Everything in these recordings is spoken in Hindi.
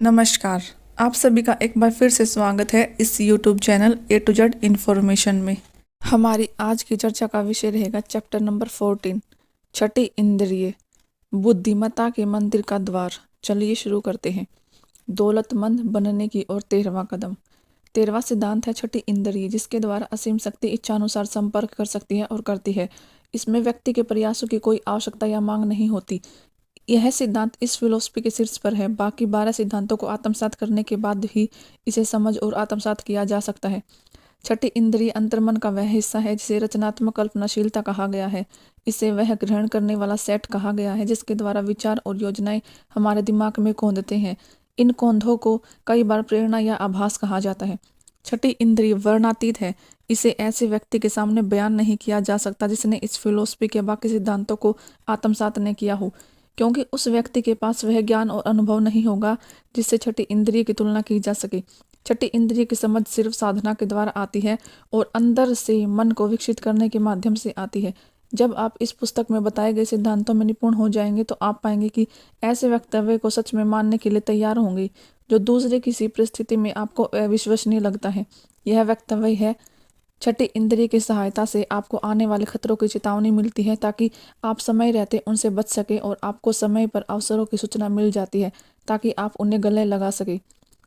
नमस्कार। आप सभी का एक बार फिर से स्वागत है इस YouTube channel A to Z information में। हमारी आज की चर्चा का विषय रहेगा चैप्टर नंबर 14, छठी इंद्रिय, बुद्धिमत्ता के मंदिर का द्वार। चलिए शुरू करते हैं। दौलतमंद बनने की ओर 13वां कदम। 13वां सिद्धांत है छठी इंद्रिय, जिसके द्वारा असीम शक्ति इच्छानुसार संपर्क कर सकती है और करती है। इसमें व्यक्ति के प्रयासों की कोई आवश्यकता या मांग नहीं होती। यह सिद्धांत इस फिलॉसफी के शीर्ष पर है। बाकी 12 सिद्धांतों को आत्मसात करने के बाद ही इसे समझ और आत्मसात किया जा सकता है। छठी इंद्रिय अंतर्मन का वह हिस्सा है जिसे रचनात्मक कल्पनाशीलता कहा गया है। इसे वह ग्रहण करने वाला सेट कहा गया है जिसके द्वारा विचार और योजनाएं हमारे दिमाग में कौंधते हैं। इन कौंधों को कई बार प्रेरणा या आभास कहा जाता है। छठी इंद्रिय वर्णातीत है। इसे ऐसे व्यक्ति के सामने बयान नहीं किया जा सकता जिसने इस फिलॉसफी के बाकी सिद्धांतों को आत्मसात न किया हो, क्योंकि उस व्यक्ति के पास वह ज्ञान और अनुभव नहीं होगा जिससे छठी इंद्रिय की तुलना की जा सके। छठी इंद्रिय की समझ सिर्फ साधना के द्वारा आती है और अंदर से मन को विकसित करने के माध्यम से आती है। जब आप इस पुस्तक में बताए गए सिद्धांतों में निपुण हो जाएंगे तो आप पाएंगे कि ऐसे वक्तव्य को सच में मानने के लिए तैयार होंगे जो दूसरे किसी परिस्थिति में आपको अविश्वसनीय लगता है। यह वक्तव्य है, छठी इंद्रिय की सहायता से आपको आने वाले खतरों की चेतावनी मिलती है ताकि आप समय रहते उनसे बच सके, और आपको समय पर अवसरों की सूचना मिल जाती है ताकि आप उन्हें गले लगा सके।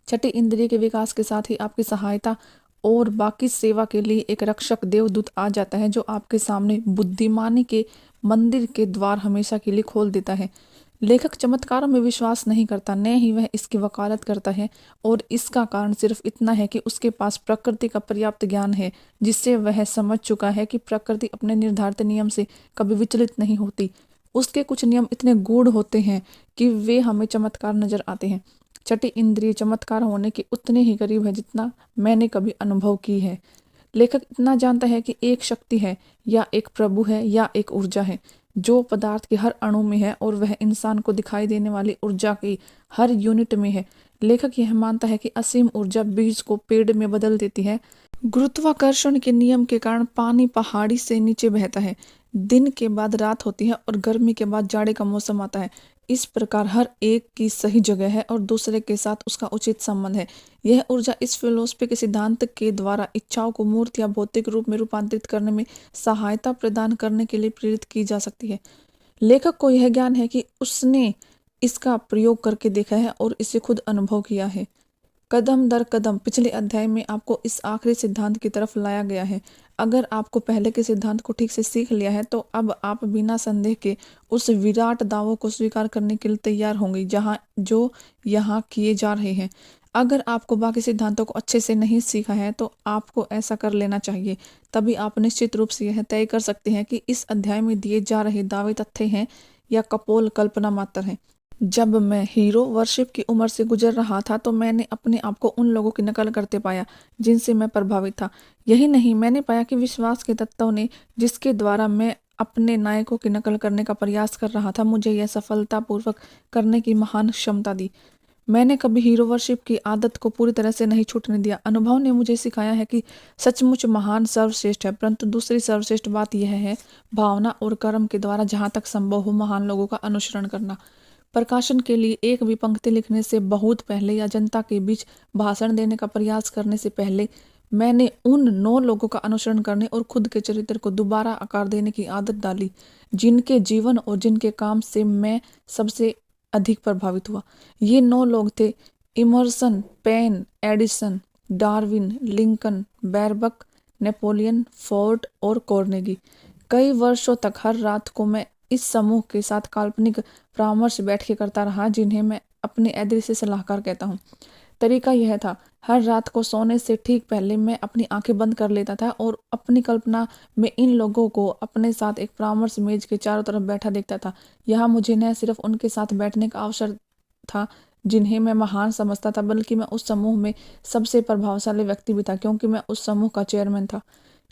छठी इंद्रिय के विकास के साथ ही आपकी सहायता और बाकी सेवा के लिए एक रक्षक देवदूत आ जाता है जो आपके सामने बुद्धिमानी के मंदिर के द्वार हमेशा के लिए खोल देता है। लेखक चमत्कारों में विश्वास नहीं करता, न ही वह इसकी वकालत करता है, और इसका कारण सिर्फ इतना है कि उसके पास प्रकृति का पर्याप्त ज्ञान है जिससे वह समझ चुका है कि प्रकृति अपने निर्धारित नियम से कभी विचलित नहीं होती। उसके कुछ नियम इतने गूढ़ होते हैं कि वे हमें चमत्कार नजर आते हैं। छठी इंद्रिय चमत्कार होने के उतने ही करीब है जितना मैंने कभी अनुभव की है। लेखक इतना जानता है कि एक शक्ति है या एक प्रभु है या एक ऊर्जा है जो पदार्थ के हर अणु में है, और वह इंसान को दिखाई देने वाली ऊर्जा की हर यूनिट में है। लेखक यह मानता है कि असीम ऊर्जा बीज को पेड़ में बदल देती है। गुरुत्वाकर्षण के नियम के कारण पानी पहाड़ी से नीचे बहता है, दिन के बाद रात होती है और गर्मी के बाद जाड़े का मौसम आता है। इस प्रकार हर एक की सही जगह है और दूसरे के साथ उसका उचित संबंध है। यह ऊर्जा इस फिलॉसफी के सिद्धांत के द्वारा इच्छाओं को मूर्त या भौतिक रूप में रूपांतरित करने में सहायता प्रदान करने के लिए प्रेरित की जा सकती है। लेखक को यह ज्ञान है कि उसने इसका प्रयोग करके देखा है और इसे खुद अनुभव किया है। कदम दर कदम पिछले अध्याय में आपको इस आखिरी सिद्धांत की तरफ लाया गया है। अगर आपको पहले के सिद्धांत को ठीक से सीख लिया है तो अब आप बिना संदेह के उस विराट दावों को स्वीकार करने के लिए तैयार होंगे जो यहाँ किए जा रहे हैं। अगर आपको बाकी सिद्धांतों को अच्छे से नहीं सीखा है तो आपको ऐसा कर लेना चाहिए। तभी आप निश्चित रूप से यह तय कर सकते हैं कि इस अध्याय में दिए जा रहे दावे तथ्य हैं या कपोल कल्पना मात्र हैं। जब मैं हीरो वर्शिप की उम्र से गुजर रहा था तो मैंने अपने आप को उन लोगों की नकल करते पाया जिनसे मैं प्रभावित था। यही नहीं, मैंने पाया कि विश्वास के तत्वों ने, जिसके द्वारा मैं अपने नायकों की नकल करने का प्रयास कर रहा था, मुझे यह सफलतापूर्वक करने की महान क्षमता दी। मैंने कभी हीरो वर्शिप की आदत को पूरी तरह से नहीं छूटने दिया। अनुभव ने मुझे सिखाया है कि सचमुच महान सर्वश्रेष्ठ है, परंतु दूसरी सर्वश्रेष्ठ बात यह है भावना और कर्म के द्वारा जहाँ तक संभव हो महान लोगों का अनुसरण करना। प्रकाशन के लिए एक भी पंक्ति लिखने से बहुत पहले या जनता के बीच भाषण देने का प्रयास करने से पहले मैंने उन 9 लोगों का अनुसरण करने और खुद के चरित्र को दोबारा आकार देने की आदत डाली जिनके जीवन और जिनके काम से मैं सबसे अधिक प्रभावित हुआ। ये 9 लोग थे: Emerson, Paine, Edison, Darwin, Lincoln, Burbank, Napoleon, Ford और कॉर्नेगी। कई वर्षों तक हर रात को मैं इस समूह के साथ काल्पनिक परामर्श बैठ के करता रहा जिन्हें मैं अपने अदृश्य सलाहकार कहता हूँ। तरीका यह था, हर रात को सोने से ठीक पहले मैं अपनी आंखें बंद कर लेता था और अपनी कल्पना में इन लोगों को अपने साथ एक परामर्श मेज के चारों तरफ बैठा देखता था। यहाँ मुझे न सिर्फ उनके साथ बैठने का अवसर था जिन्हें मैं महान समझता था, बल्कि मैं उस समूह में सबसे प्रभावशाली व्यक्ति भी था क्योंकि मैं उस समूह का चेयरमैन था।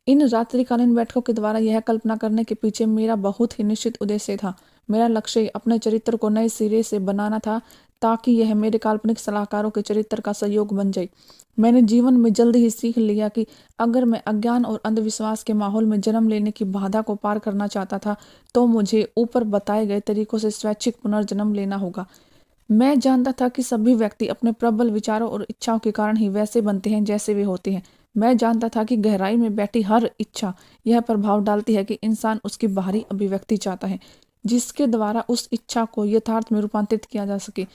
इन रात्रिकालीन बैठकों के द्वारा यह कल्पना करने के पीछे मेरा बहुत ही निश्चित उद्देश्य था। मेरा लक्ष्य अपने चरित्र को नए सिरे से बनाना था ताकि यह मेरे काल्पनिक सलाहकारों के चरित्र का सहयोग बन जाए। मैंने जीवन में जल्द ही सीख लिया कि अगर मैं अज्ञान और अंधविश्वास के माहौल में जन्म लेने की बाधा को पार करना चाहता था तो मुझे ऊपर बताए गए तरीकों से स्वैच्छिक पुनर्जन्म लेना होगा। मैं जानता था कि सभी व्यक्ति अपने प्रबल विचारों और इच्छाओं के कारण ही वैसे बनते हैं जैसे वे होते हैं। मैं जानता था कि गहराई में बैठी हर इच्छा यह प्रभाव डालती है कि इंसान उसकी बाहरी अभिव्यक्ति चाहता है, जिसके द्वारा उस इच्छा को यथार्थ में रूपांतरित किया जा सके।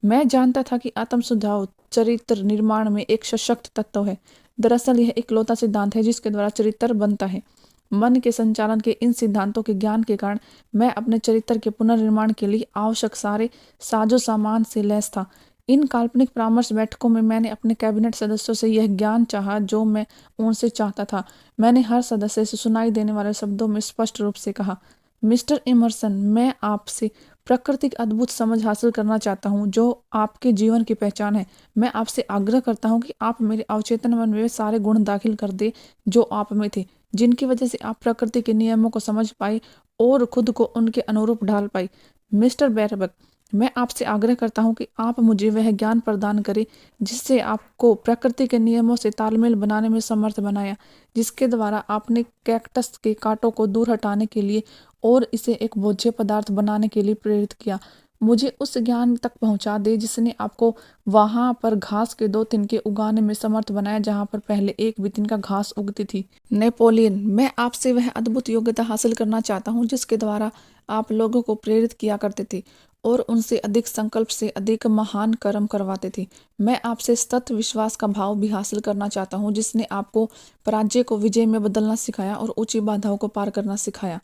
मैं जानता था कि आत्म सुधार चरित्र निर्माण में एक सशक्त तत्व है। दरअसल यह इकलौता सिद्धांत है जिसके द्वारा चरित्र बनता है। मन के संचालन के इन सिद्धांतों के ज्ञान के कारण मैं अपने चरित्र के पुनर्निर्माण के लिए आवश्यक सारे साजो सामान से लैस था। इन काल्पनिक परामर्श बैठकों में मैंने अपने कैबिनेट सदस्यों से यह ज्ञान चाहा जो मैं उनसे चाहता था। मैंने हर सदस्य से सुनाई देने वाले शब्दों में स्पष्ट रूप से कहा, मिस्टर इमर्सन, मैं आपसे प्रकृति की अद्भुत समझ हासिल करना चाहता हूँ जो आपके जीवन की पहचान है। मैं आपसे आग्रह करता हूँ कि आप मेरे अवचेतन मन में वे सारे गुण दाखिल कर दे जो आप में थे, जिनकी वजह से आप प्रकृति के नियमों को समझ पाए और खुद को उनके अनुरूप ढाल पाए। मिस्टर बैरबक, मैं आपसे आग्रह करता हूँ कि आप मुझे वह ज्ञान प्रदान करें जिससे आपको प्रकृति के नियमों से तालमेल बनाने में समर्थ बनाया, जिसके द्वारा आपने कैक्टस के कांटों को दूर हटाने के लिए और इसे एक भोज्य पदार्थ बनाने के लिए प्रेरित किया। मुझे उस ज्ञान तक पहुंचा दे जिसने आपको वहां पर घास के 2 तिनके उगाने में समर्थ बनाया जहां पर पहले एक भी तिनका घास उगती थी। नेपोलियन, मैं आपसे वह अद्भुत योग्यता हासिल करना चाहता हूं जिसके द्वारा आप लोगों को प्रेरित किया करते थे और उनसे अधिक संकल्प से अधिक महान कर्म करवाते थे। मैं आपसे सतत विश्वास का भाव भी हासिल करना चाहता हूँ जिसने आपको पराजय को विजय में बदलना सिखाया और ऊंची बाधाओं को पार करना सिखाया।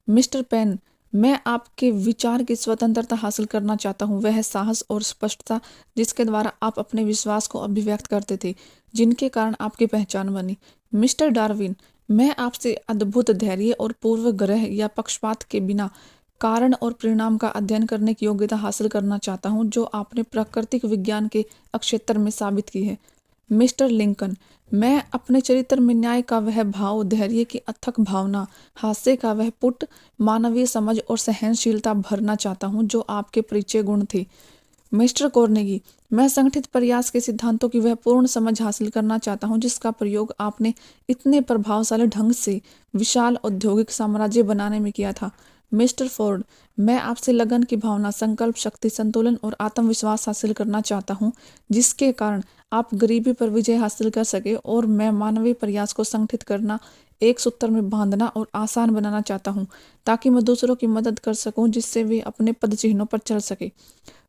मिस्टर पेन, मैं आपके विचार की स्वतंत्रता हासिल करना चाहता हूँ, वह साहस और स्पष्टता जिसके द्वारा आप अपने विश्वास को अभिव्यक्त करते थे, जिनके कारण आपकी पहचान बनी। मिस्टर डार्विन, मैं आपसे अद्भुत धैर्य और पूर्वग्रह या पक्षपात के बिना कारण और परिणाम का अध्ययन करने की योग्यता हासिल करना चाहता हूँ जो आपने प्राकृतिक विज्ञान के क्षेत्र में साबित की है। मिस्टर लिंकन, मैं अपने चरित्र में न्याय का वह भाव, धैर्य की अथक भावना, हास्य का वह पुट, मानवीय समझ और सहनशीलता भरना चाहता हूँ जो आपके परिचय गुण थे। मिस्टर कॉर्नेगी, मैं संगठित प्रयास के सिद्धांतों की वह पूर्ण समझ हासिल करना चाहता हूँ जिसका प्रयोग आपने इतने प्रभावशाली ढंग से विशाल औद्योगिक साम्राज्य बनाने में किया था। मिस्टर फोर्ड, मैं आपसे लगन की भावना, संकल्प शक्ति, संतुलन और आत्मविश्वास हासिल करना चाहता हूँ जिसके कारण आप गरीबी पर विजय हासिल कर सके और मैं मानवीय प्रयास को संगठित करना, एक सूत्र में बांधना और आसान बनाना चाहता हूँ ताकि मैं दूसरों की मदद कर सकूं जिससे वे अपने पद चिन्हों पर चल सके।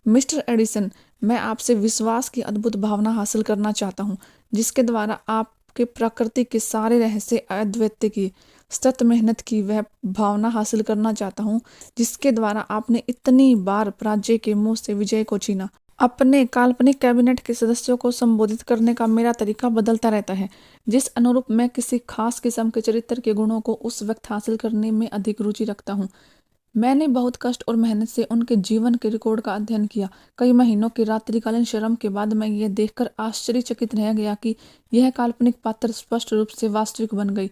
मिस्टर एडिसन, मैं आपसे विश्वास की अद्भुत भावना हासिल करना चाहता हूँ जिसके द्वारा आपके प्रकृति के सारे रहस्य अद्वितीय की सतत मेहनत की वह भावना हासिल करना चाहता हूँ जिसके द्वारा आपने इतनी बार पराजय के मुंह से विजय को छीना। अपने काल्पनिक कैबिनेट के सदस्यों को संबोधित करने का मेरा तरीका बदलता रहता है जिस अनुरूप मैं किसी खास किस्म के चरित्र के गुणों को उस वक्त हासिल करने में अधिक रुचि रखता हूँ। मैंने बहुत कष्ट और मेहनत से उनके जीवन के रिकॉर्ड का अध्ययन किया। कई महीनों की रात्रिकालीन श्रम के बाद मैं ये देखकर आश्चर्यचकित रह गया कि यह काल्पनिक पात्र स्पष्ट रूप से वास्तविक बन गई।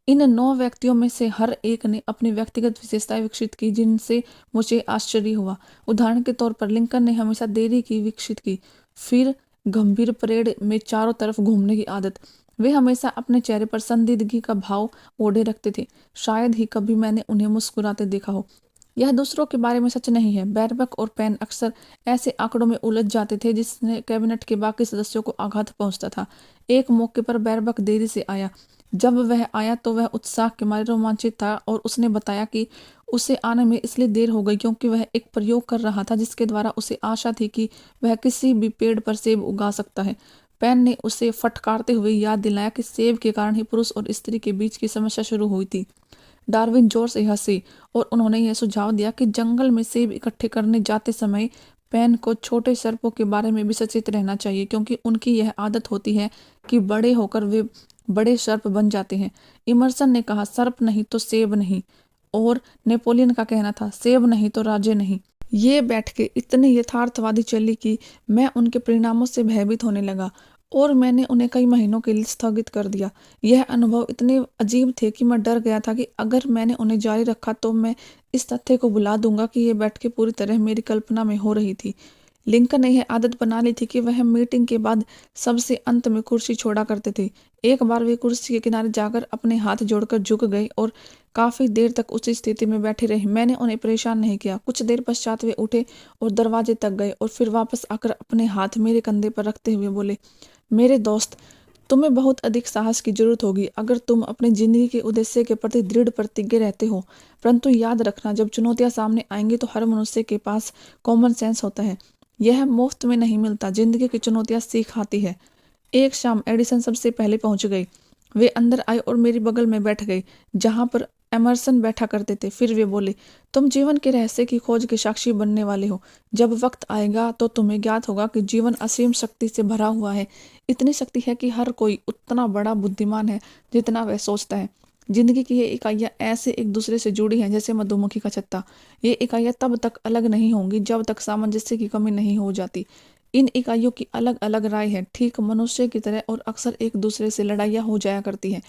इन 9 व्यक्तियों में से हर एक ने अपनी व्यक्तिगत विशेषताएं विकसित की जिनसे मुझे आश्चर्य हुआ। उदाहरण के तौर पर लिंकन ने हमेशा देरी की विकसित की, फिर गंभीर परेड में चारों तरफ घूमने की आदत। वे हमेशा अपने चेहरे पर संजीदगी का भाव ओढ़े रखते थे। शायद ही कभी मैंने उन्हें मुस्कुराते देखा हो। यह दूसरों के बारे में सच नहीं है। बैरबक और पेन अक्सर ऐसे आंकड़ों में उलझ जाते थे जिससे कैबिनेट के बाकी सदस्यों को आघात पहुंचता था। एक मौके पर बैरबक देरी से आया। जब वह आया तो वह उत्साह के मारे रोमांचित था और उसने बताया कि उसे आने में इसलिए देर हो गई क्योंकि वह एक प्रयोग कर रहा था जिसके द्वारा उसे आशा थी कि वह किसी भी पेड़ पर सेब उगा सकता है। पेन ने उसे फटकारते हुए याद दिलाया कि सेब के कारण ही पुरुष और स्त्री के बीच की समस्या शुरू हुई थी। डार्विन जोर से हंसे और उन्होंने यह सुझाव दिया कि जंगल में सेब इकट्ठे करने जाते समय पेन को छोटे सर्पों के बारे में भी सचेत रहना चाहिए क्योंकि उनकी यह आदत होती है कि बड़े होकर वे बड़े सर्प बन जाते हैं। इमर्सन ने कहा, सर्प नहीं तो सेब नहीं, और नेपोलियन का कहना था, सेब नहीं तो राज्य नहीं। ये बैठकें इतनी यथार्थवादी चली कि मैं उनके परिणामों से भयभीत होने लगा और मैंने उन्हें कई महीनों के लिए स्थगित कर दिया। यह अनुभव इतने अजीब थे कि मैं डर गया था कि अगर मैंने उन्हें जारी रखा तो मैं इस तथ्य को भुला दूंगा कि ये बैठकें पूरी तरह मेरी कल्पना में हो रही थी। लिंकन ने यह आदत बना ली थी कि वह मीटिंग के बाद सबसे अंत में कुर्सी छोड़ा करते थे। एक बार वे कुर्सी के किनारे जाकर अपने हाथ जोड़कर झुक गए और काफी देर तक उसी स्थिति में बैठे रहे। मैंने उन्हें परेशान नहीं किया। कुछ देर पश्चात वे उठे और दरवाजे तक गए और फिर वापस आकर अपने हाथ मेरे कंधे पर रखते हुए बोले, मेरे दोस्त, तुम्हें बहुत अधिक साहस की जरूरत होगी अगर तुम अपनी जिंदगी के उद्देश्य के प्रति दृढ़ प्रतिज्ञ रहते हो। परंतु याद रखना, जब चुनौतियां सामने आएंगी तो हर मनुष्य के पास कॉमन सेंस होता है। यह मुफ्त में नहीं मिलता। जिंदगी की चुनौतियां सिखाती है। एक शाम एडिसन सबसे पहले पहुंच गई। वे अंदर आए और मेरी बगल में बैठ गई जहां पर एमर्सन बैठा करते थे। फिर वे बोले, तुम जीवन के रहस्य की खोज के साक्षी बनने वाले हो। जब वक्त आएगा तो तुम्हें ज्ञात होगा कि जीवन असीम शक्ति से भरा हुआ है। इतनी शक्ति है कि हर कोई उतना बड़ा बुद्धिमान है जितना वह सोचता है। जिंदगी की ये इकाइयां ऐसे एक दूसरे से जुड़ी हैं जैसे मधुमक्खी का छत्ता। ये इकाइयां तब तक अलग नहीं होंगी जब तक सामंजस्य की कमी नहीं हो जाती। इन इकाइयों की अलग अलग राय है, ठीक मनुष्य की तरह, और अक्सर एक दूसरे से लड़ाइयाँ हो जाया करती हैं।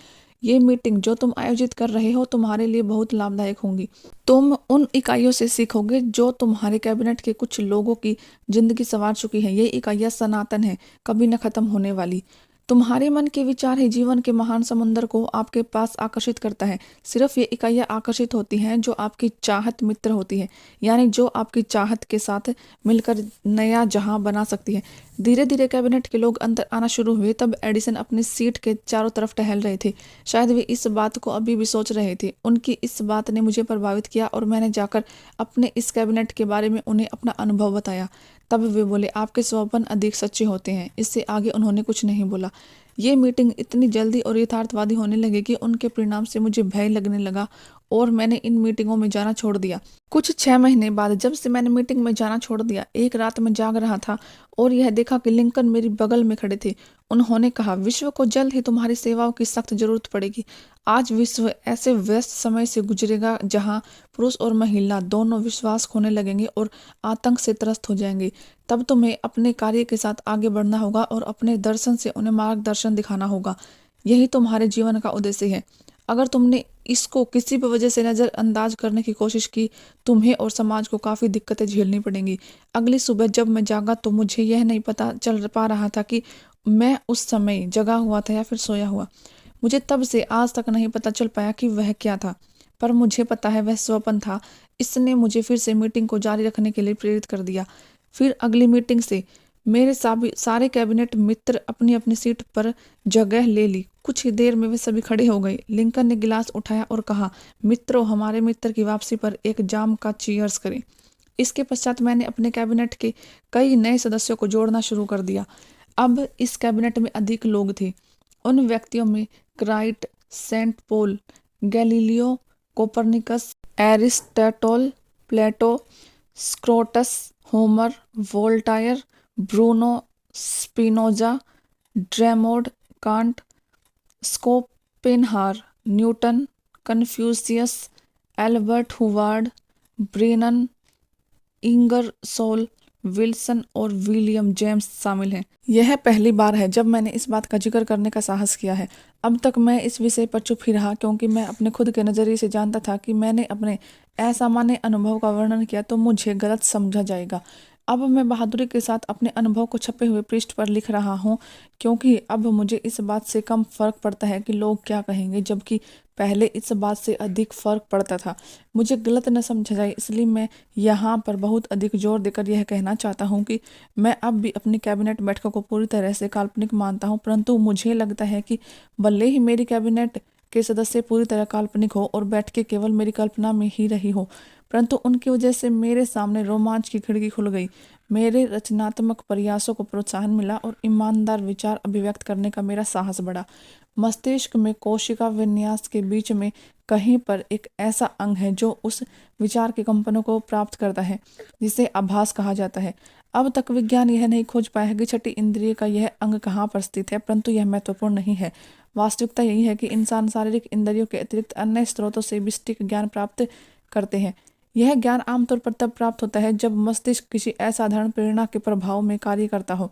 ये मीटिंग जो तुम आयोजित कर रहे हो तुम्हारे लिए बहुत लाभदायक होंगी। तुम उन इकाइयों से सीखोगे जो तुम्हारे कैबिनेट के कुछ लोगों की जिंदगी संवार चुकी है। ये इकाइयां सनातन है, कभी न खत्म होने वाली। तुम्हारे मन के विचार ही जीवन के महान समुद्र को आपके पास आकर्षित करता है। सिर्फ ये इकाइयां आकर्षित होती हैं जो आपकी चाहत मित्र होती है, यानी जो आपकी चाहत के साथ मिलकर नया जहां बना सकती है। धीरे धीरे कैबिनेट के लोग अंदर आना शुरू हुए। तब एडिसन अपनी सीट के चारों तरफ टहल रहे थे। शायद वे इस बात को अभी भी सोच रहे थे। उनकी इस बात ने मुझे प्रभावित किया और मैंने जाकर अपने इस कैबिनेट के बारे में उन्हें अपना अनुभव बताया। तब वे बोले, आपके स्वप्न अधिक सच्चे होते हैं। इससे आगे उन्होंने कुछ नहीं बोला। ये मीटिंग इतनी जल्दी और यथार्थवादी होने लगी कि उनके परिणाम से मुझे भय लगने लगा और मैंने इन मीटिंगों में जाना छोड़ दिया। कुछ 6 महीने बाद जब से मैंने मीटिंग में जाना छोड़ दिया, एक रात मैं जाग रहा था और यह देखा कि लिंकन मेरी बगल में खड़े थे। उन्होंने कहा, विश्व को जल्द ही तुम्हारी सेवाओं की सख्त जरूरत पड़ेगी। आज विश्व ऐसे व्यस्त समय से गुजरेगा जहां पुरुष और महिला दोनों विश्वास खोने लगेंगे और आतंक से त्रस्त हो जाएंगे। तब तुम्हें अपने कार्य के साथ आगे बढ़ना होगा और अपने दर्शन से उन्हें मार्गदर्शन दिखाना होगा। यही तुम्हारे जीवन का उद्देश्य है। अगर तुमने इसको किसी भी वजह से नज़रअंदाज करने की कोशिश की, तुम्हें और समाज को काफ़ी दिक्कतें झेलनी पड़ेंगी। अगली सुबह जब मैं जागा तो मुझे यह नहीं पता चल पा रहा था कि मैं उस समय जगा हुआ था या फिर सोया हुआ। मुझे तब से आज तक नहीं पता चल पाया कि वह क्या था, पर मुझे पता है वह स्वप्न था। इसने मुझे फिर से मीटिंग को जारी रखने के लिए प्रेरित कर दिया। फिर अगली मीटिंग से मेरे सारे कैबिनेट मित्र अपनी अपनी सीट पर जगह ले ली। कुछ ही देर में वे सभी खड़े हो गए। लिंकन ने गिलास उठाया और कहा, मित्रों, हमारे मित्र की वापसी पर एक जाम का चीयर्स करें। इसके पश्चात मैंने अपने कैबिनेट के कई नए सदस्यों को जोड़ना शुरू कर दिया। अब इस कैबिनेट में अधिक लोग थे। उन व्यक्तियों में Christ, Saint Paul, Galileo, Copernicus, Aristotle, Plato, Socrates, Homer, Voltaire, Bruno Spinoza, Drummond, Kant, Schopenhauer, Newton, Confucius, Elbert Hubbard, Brann, Ingersoll, Wilson और विलियम जेम्स शामिल हैं। यह पहली बार है जब मैंने इस बात का जिक्र करने का साहस किया है। अब तक मैं इस विषय पर चुप ही रहा क्योंकि मैं अपने खुद के नज़रिए से जानता था कि मैंने अपने असामान्य अनुभव का वर्णन किया तो मुझे गलत समझा जाएगा। अब मैं बहादुरी के साथ अपने अनुभव को छपे हुए पृष्ठ पर लिख रहा हूँ क्योंकि अब मुझे इस बात से कम फर्क पड़ता है कि लोग क्या कहेंगे, जबकि पहले इस बात से अधिक फर्क पड़ता था। मुझे गलत न समझा जाए, इसलिए मैं यहाँ पर बहुत अधिक जोर देकर यह कहना चाहता हूँ कि मैं अब भी अपनी कैबिनेट बैठकों को पूरी तरह से काल्पनिक मानता हूँ, परंतु मुझे लगता है कि भले ही मेरी कैबिनेट के सदस्य पूरी तरह काल्पनिक हो और बैठकें केवल मेरी कल्पना में ही रही हो, परंतु उनकी वजह से मेरे सामने रोमांच की खिड़की खुल गई। मेरे रचनात्मक प्रयासों को प्रोत्साहन मिला और ईमानदार विचार अभिव्यक्त करने का मेरा साहस बढ़ा। मस्तिष्क में कोशिका विन्यास के बीच में कहीं पर एक ऐसा अंग है जो उस विचार के कंपनों को प्राप्त करता है जिसे आभास कहा जाता है। अब तक विज्ञान यह नहीं खोज पाया है कि छठी इंद्रिय का यह अंग कहाँ पर स्थित है, परंतु यह महत्वपूर्ण नहीं है। वास्तविकता यही है कि इंसान शारीरिक इंद्रियों के अतिरिक्त अन्य स्रोतों से विशिष्ट ज्ञान प्राप्त करते हैं। यह ज्ञान आमतौर पर तब प्राप्त होता है जब मस्तिष्क किसी असाधारण प्रेरणा के प्रभाव में कार्य करता हो।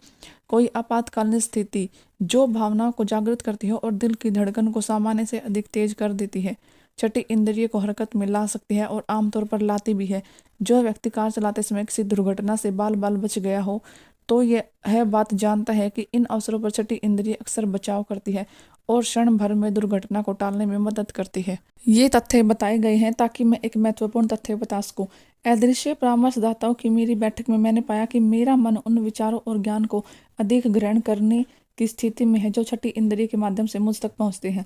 कोई आपातकालीन स्थिति जो भावनाओं को जागृत करती हो और दिल की धड़कन को सामान्य से अधिक तेज कर देती है। छठी इंद्रिय को हरकत में ला सकती है और आमतौर पर लाती भी है। जो व्यक्ति कार चलाते समय किसी दुर्घटना से बाल बाल बच गया हो तो यह बात जानता है कि इन अवसरों पर छठी इंद्रिय अक्सर बचाव करती है और क्षण भर में दुर्घटना को टालने में मदद करती है। ये तथ्य बताए गए हैं ताकि मैं एक महत्वपूर्ण तथ्य बता सकूं। अदृश्य परामर्शदाताओं की मेरी बैठक में मैंने पाया कि मेरा मन उन विचारों और ज्ञान को अधिक ग्रहण करने की स्थिति में है जो छठी इंद्रिय के माध्यम से मुझ तक पहुंचते हैं।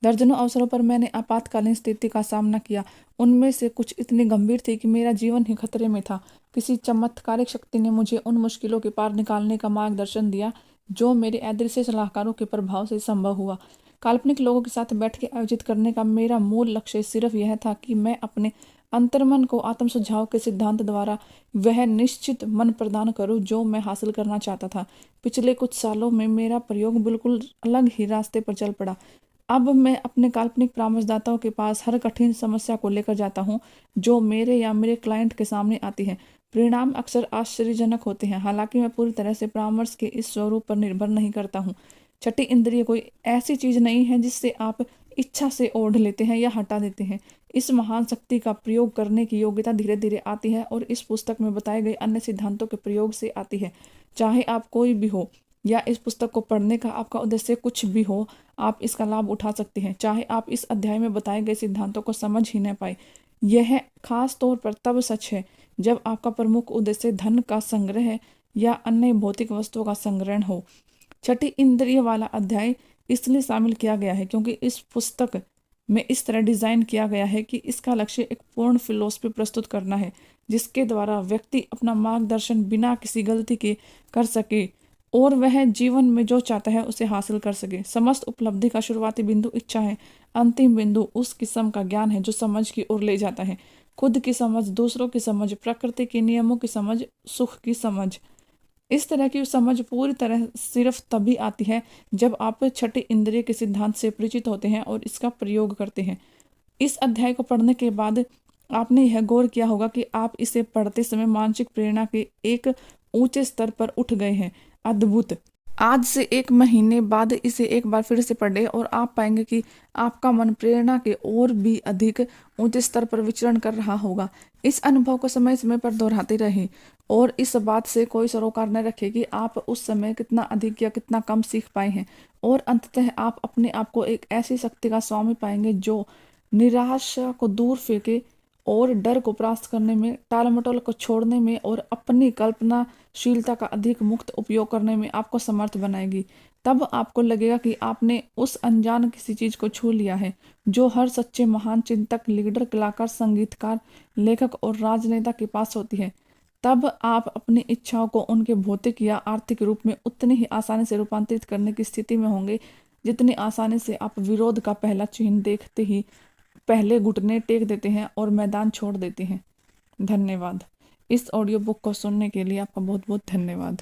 दर्जनों अवसरों पर मैंने आपातकालीन स्थिति का सामना किया। उनमें से कुछ इतनी गंभीर थी कि मेरा जीवन ही खतरे में था। किसी चमत्कारिक शक्ति ने मुझे उन मुश्किलों के पार निकालने का मार्गदर्शन दिया जो मेरे अदृश्य सलाहकारों के प्रभाव से संभव हुआ। काल्पनिक लोगों के साथ बैठकें आयोजित करने का मेरा मूल लक्ष्य सिर्फ यह था कि मैं अपने अंतर्मन को आत्म सुझाव के सिद्धांत द्वारा वह निश्चित मन प्रदान करूं जो मैं हासिल करना चाहता था। पिछले कुछ सालों में मेरा प्रयोग बिल्कुल अलग ही रास्ते पर चल पड़ा। अब मैं अपने काल्पनिक परामर्शदाताओं के पास हर कठिन समस्या को लेकर जाता हूं जो मेरे या मेरे क्लाइंट के सामने आती है। परिणाम अक्सर आश्चर्यजनक होते हैं। हालांकि मैं पूरी तरह से परामर्श के इस स्वरूप पर निर्भर नहीं करता हूं। छठी इंद्रिय कोई ऐसी चीज नहीं है जिससे आप इच्छा से ओढ़ लेते हैं या हटा देते हैं। इस महान शक्ति का प्रयोग करने की योग्यता धीरे धीरे आती है और इस पुस्तक में बताए गए अन्य सिद्धांतों के प्रयोग से आती है। चाहे आप कोई भी हो या इस पुस्तक को पढ़ने का आपका उद्देश्य कुछ भी हो, आप इसका लाभ उठा सकते हैं। चाहे आप इस अध्याय में बताए गए सिद्धांतों को समझ ही न पाए। यह खास तौर पर तब सच है जब आपका प्रमुख उद्देश्य धन का संग्रह या अन्य भौतिक वस्तुओं का संग्रहण हो। छठी इंद्रिय वाला अध्याय इसलिए शामिल किया गया है क्योंकि इस पुस्तक में इस तरह डिजाइन किया गया है कि इसका लक्ष्य एक पूर्ण फिलॉसफी प्रस्तुत करना है जिसके द्वारा व्यक्ति अपना मार्गदर्शन बिना किसी गलती के कर सके और वह जीवन में जो चाहता है उसे हासिल कर सके। समस्त उपलब्धि का शुरुआती बिंदु इच्छा है। अंतिम बिंदु उस किस्म का ज्ञान है जो समझ की ओर ले जाता है। खुद की समझ, दूसरों की समझ, प्रकृति के नियमों की समझ, सुख की समझ। इस तरह की समझ पूरी तरह सिर्फ तभी आती है जब आप छठी इंद्रिय के सिद्धांत से परिचित होते हैं और इसका प्रयोग करते हैं। इस अध्याय को पढ़ने के बाद आपने यह गौर किया होगा कि आप इसे पढ़ते समय मानसिक प्रेरणा के एक ऊंचे स्तर पर उठ गए हैं। अद्भुत। आज से 1 महीने बाद इसे एक बार फिर से पढ़ें और आप पाएंगे कि आपका मन प्रेरणा के और भी अधिक ऊंचे स्तर पर विचरण कर रहा होगा। इस अनुभव को समय समय पर दोहराते रहें और इस बात से कोई सरोकार न रखें कि आप उस समय कितना अधिक या कितना कम सीख पाए हैं। और अंततः आप अपने आप को एक ऐसी शक्ति का स्वामी पाएंगे जो निराशा को दूर फेंके और डर को परास्त करने में, टालमटोल को छोड़ने में और अपनी कल्पनाशीलता का अधिक मुक्त उपयोग करने में आपको समर्थ बनाएगी। तब आपको लगेगा कि आपने उस अनजान किसी चीज को छू लिया है जो हर सच्चे महान चिंतक, लीडर, कलाकार, संगीतकार, लेखक और राजनेता के पास होती है। तब आप अपनी इच्छाओं को उनके भौतिक या आर्थिक रूप में उतनी ही आसानी से रूपांतरित करने की स्थिति में होंगे जितनी आसानी से आप विरोध का पहला चिन्ह देखते ही पहले घुटने टेक देते हैं और मैदान छोड़ देते हैं। धन्यवाद। इस ऑडियो बुक को सुनने के लिए आपका बहुत बहुत धन्यवाद।